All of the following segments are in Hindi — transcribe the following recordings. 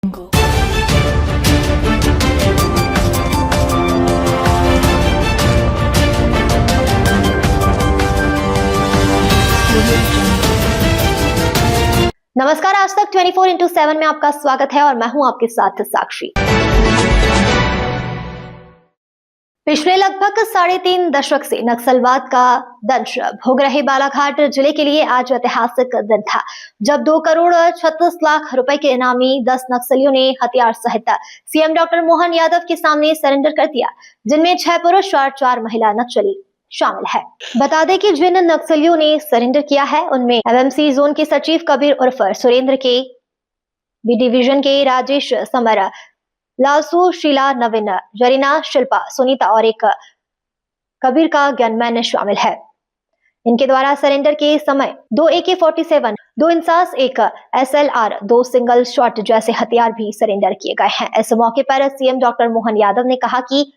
नमस्कार, आज तक 24x7 में आपका स्वागत है और मैं हूं आपके साथ साक्षी। पिछले लगभग 3.5 दशक से नक्सलवाद का दंश भोग रहे बालाघाट जिले के लिए आज ऐतिहासिक दिन था, जब 2 करोड़ 36 लाख रुपए के इनामी 10 नक्सलियों ने हथियार सहित सीएम डॉक्टर मोहन यादव के सामने सरेंडर कर दिया, जिनमें 6 पुरुष और 4 महिला नक्सली शामिल है। बता दें कि जिन नक्सलियों ने सरेंडर किया है उनमें एमएमसी जोन के सचिव कबीर उर्फ सुरेंद्र के, बी डिवीजन के राजेश समर, लालसू, शीला, नवीन, जरीना, शिल्पा, सुनीता और एक कबीर का गनमैन शामिल है। इनके द्वारा सरेंडर के समय 2 AK-47, 2 INSAS, 1 SLR, 2 single shot जैसे हथियार भी सरेंडर किए गए हैं। इस मौके पर सीएम डॉक्टर मोहन यादव ने कहा कि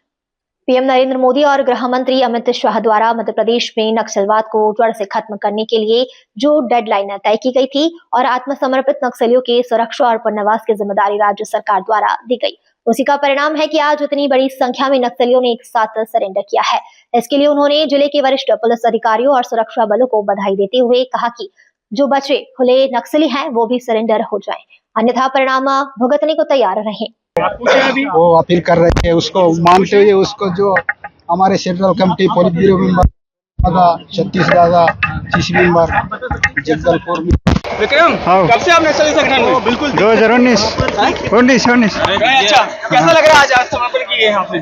पीएम नरेंद्र मोदी और गृह मंत्री अमित शाह द्वारा मध्य प्रदेश में नक्सलवाद को जड़ से खत्म करने के लिए जो डेडलाइन तय की गई थी और आत्मसमर्पित नक्सलियों के सुरक्षा और पुनर्वास की जिम्मेदारी राज्य सरकार द्वारा दी गई, उसी का परिणाम है कि आज इतनी बड़ी संख्या में नक्सलियों ने एक साथ सरेंडर किया है। इसके लिए उन्होंने जिले के वरिष्ठ पुलिस अधिकारियों और सुरक्षा बलों को बधाई देते हुए कहा कि जो बचे खुले नक्सली हैं वो भी सरेंडर हो जाएं, अन्यथा परिणाम भुगतने को तैयार रहें। वो अपील कर रहे थे, उसको मानते हुए उसको जो हमारे central committee polit bureau member छत्तीस दादा चीफ मेंबर जगदलपुर में विक्रम, कब से आप नक्सली संगठन में? बिल्कुल 2019 अच्छा, कैसा लग रहा है आज समर्पण किए हैं आपने?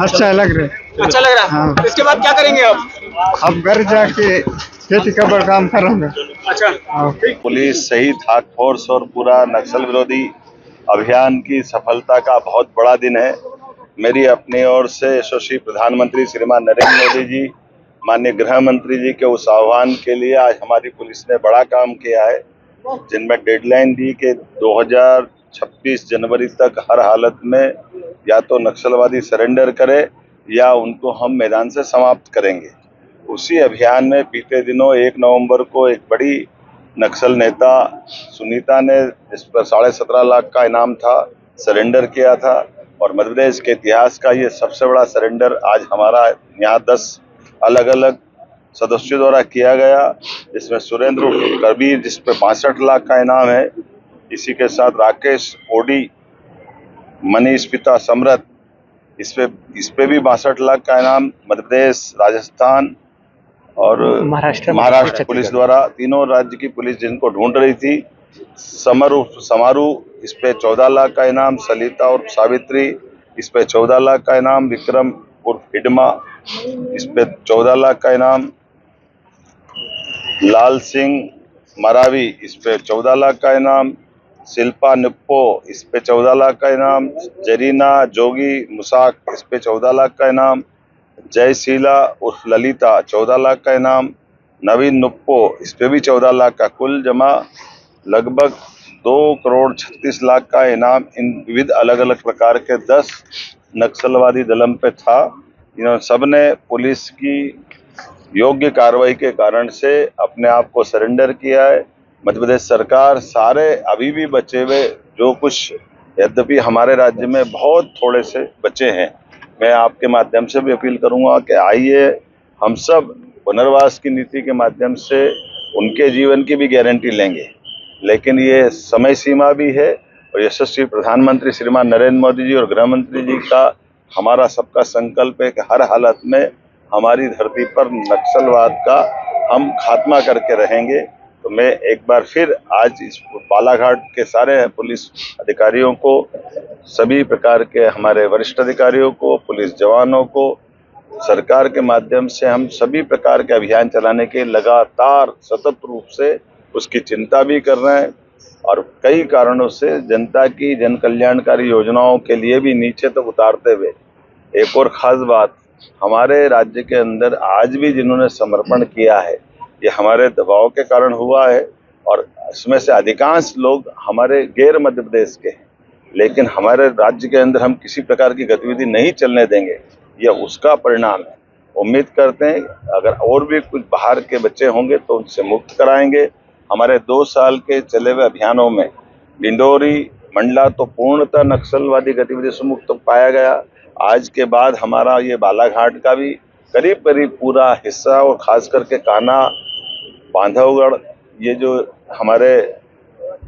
अच्छा लग रहा है। अच्छा लग रहा है। हाँ। इसके बाद क्या करेंगे अब घर जाके खेती का काम करूँगा। अच्छा, पुलिस सहित टास्क फोर्स और पूरा नक्सल विरोधी अभियान की सफलता का बहुत बड़ा दिन है। मेरी अपनी ओर से यशस्वी प्रधानमंत्री श्रीमान नरेंद्र मोदी जी, माननीय गृह मंत्री जी के उस आह्वान के लिए आज हमारी पुलिस ने बड़ा काम किया है, जिनमें डेडलाइन दी कि 2026 जनवरी तक हर हालत में या तो नक्सलवादी सरेंडर करे या उनको हम मैदान से समाप्त करेंगे। उसी अभियान में बीते दिनों 1 नवंबर को एक बड़ी नक्सल नेता सुनीता ने, जिस पर 17.5 लाख का इनाम था, सरेंडर किया था और मध्य प्रदेश के इतिहास का ये सबसे बड़ा सरेंडर आज हमारा यहाँ 10 अलग अलग सदस्यों द्वारा किया गया, जिसमें सुरेंद्र कबीर जिस पे 62 लाख का इनाम है, इसी के साथ राकेश ओडी, मनीष पिता समरथ, इस पे भी 62 लाख का इनाम मध्य प्रदेश, राजस्थान और महाराष्ट्र पुलिस द्वारा, तीनों राज्य की पुलिस जिनको ढूंढ रही थी। समारू इस पे 14 लाख का इनाम, सलिता और सावित्री इस पे 14 लाख का इनाम, विक्रम उर्फ हिडमा इस पे 14 लाख का इनाम, लाल सिंह मरावी इस पे 14 लाख का इनाम, शिल्पा निप्पो इस पे 14 लाख का इनाम, जरीना जोगी मुसाक इस पे 14 लाख का इनाम, जयशीला उर्फ ललिता 14 लाख का इनाम, नवीन नुप्पो इस पे भी 14 लाख का, कुल जमा लगभग 2 करोड़ 36 लाख का इनाम इन विविध अलग अलग प्रकार के 10 नक्सलवादी दलम पे था। इन्होंने सबने पुलिस की योग्य कार्रवाई के कारण से अपने आप को सरेंडर किया है। मध्य प्रदेश सरकार सारे अभी भी बचे हुए जो कुछ, यद्यपि हमारे राज्य में बहुत थोड़े से बचे हैं, मैं आपके माध्यम से भी अपील करूंगा कि आइए हम सब पुनर्वास की नीति के माध्यम से उनके जीवन की भी गारंटी लेंगे, लेकिन ये समय सीमा भी है और यशस्वी प्रधानमंत्री श्रीमान नरेंद्र मोदी जी और गृह मंत्री जी का हमारा सबका संकल्प है कि हर हालत में हमारी धरती पर नक्सलवाद का हम खात्मा करके रहेंगे। तो मैं एक बार फिर आज इस बालाघाट के सारे पुलिस अधिकारियों को, सभी प्रकार के हमारे वरिष्ठ अधिकारियों को, पुलिस जवानों को, सरकार के माध्यम से हम सभी प्रकार के अभियान चलाने के लगातार सतत रूप से उसकी चिंता भी कर रहे हैं और कई कारणों से जनता की जन कल्याणकारी योजनाओं के लिए भी नीचे तक उतारते हुए। एक और खास बात, हमारे राज्य के अंदर आज भी जिन्होंने समर्पण किया है ये हमारे दबाव के कारण हुआ है और इसमें से अधिकांश लोग हमारे गैर मध्य प्रदेश के हैं, लेकिन हमारे राज्य के अंदर हम किसी प्रकार की गतिविधि नहीं चलने देंगे, यह उसका परिणाम है। उम्मीद करते हैं अगर और भी कुछ बाहर के बच्चे होंगे तो उनसे मुक्त कराएंगे। हमारे 2 साल के चले हुए अभियानों में डिंडोरी, मंडला तो पूर्णतः नक्सलवादी गतिविधि से मुक्त पाया गया। आज के बाद हमारा ये बालाघाट का भी करीब करीब पूरा हिस्सा और खास करके कान्हा, बांधवगढ़, ये जो हमारे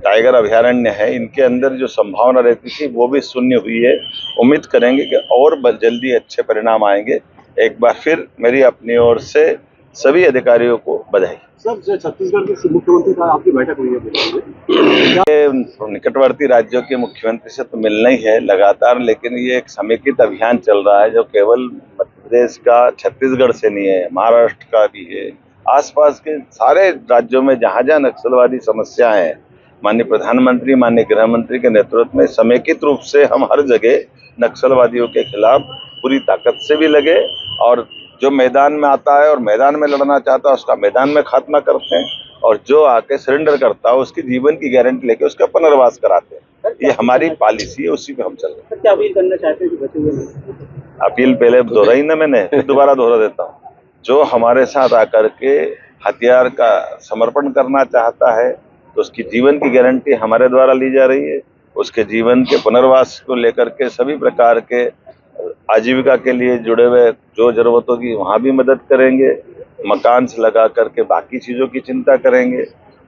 टाइगर अभयारण्य है, इनके अंदर जो संभावना रहती थी वो भी शून्य हुई है। उम्मीद करेंगे कि और जल्दी अच्छे परिणाम आएंगे। एक बार फिर मेरी अपनी ओर से सभी अधिकारियों को बधाई। सर, जो छत्तीसगढ़ के मुख्यमंत्री का आपकी बैठक हुई है, निकटवर्ती राज्यों के मुख्यमंत्री से तो मिलना ही है लगातार, लेकिन ये एक समेकित अभियान चल रहा है जो केवल मध्य प्रदेश का, छत्तीसगढ़ से नहीं है, महाराष्ट्र का भी है। आसपास के सारे राज्यों में जहां जहां नक्सलवादी समस्या है, माननीय प्रधानमंत्री, माननीय गृह मंत्री के नेतृत्व में समेकित रूप से हम हर जगह नक्सलवादियों के खिलाफ पूरी ताकत से भी लगे, और जो मैदान में आता है और मैदान में लड़ना चाहता है उसका मैदान में खात्मा करते हैं, और जो आके सरेंडर करता है उसकी जीवन की गारंटी लेके उसका पुनर्वास कराते हैं। ये हमारी पॉलिसी है, उसी पे हम चल रहे हैं। क्या अपील करना चाहते हैं बचे हुए? अपील पहले दोहराई ना मैंने, फिर दोबारा दोहरा देता हूँ। जो हमारे साथ आकर के हथियार का समर्पण करना चाहता है तो उसकी जीवन की गारंटी हमारे द्वारा ली जा रही है। उसके जीवन के पुनर्वास को लेकर के सभी प्रकार के आजीविका के लिए जुड़े हुए जो जरूरत होगी वहाँ भी मदद करेंगे, मकान से लगा करके बाकी चीज़ों की चिंता करेंगे,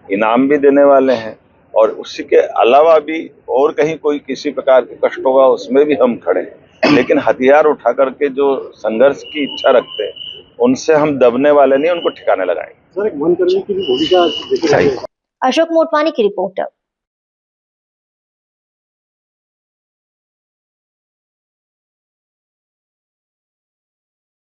इनाम भी देने वाले हैं, और उसी के अलावा भी और कहीं कोई किसी प्रकार के कष्ट होगा उसमें भी हम खड़े हैं। लेकिन हथियार उठा करके जो संघर्ष की इच्छा रखते हैं उनसे हम दबने वाले नहीं, उनको ठिकाने लगाएंगे। सर, एक वनकर्मी की भी भूमिका अशोक मोटवानी की रिपोर्ट।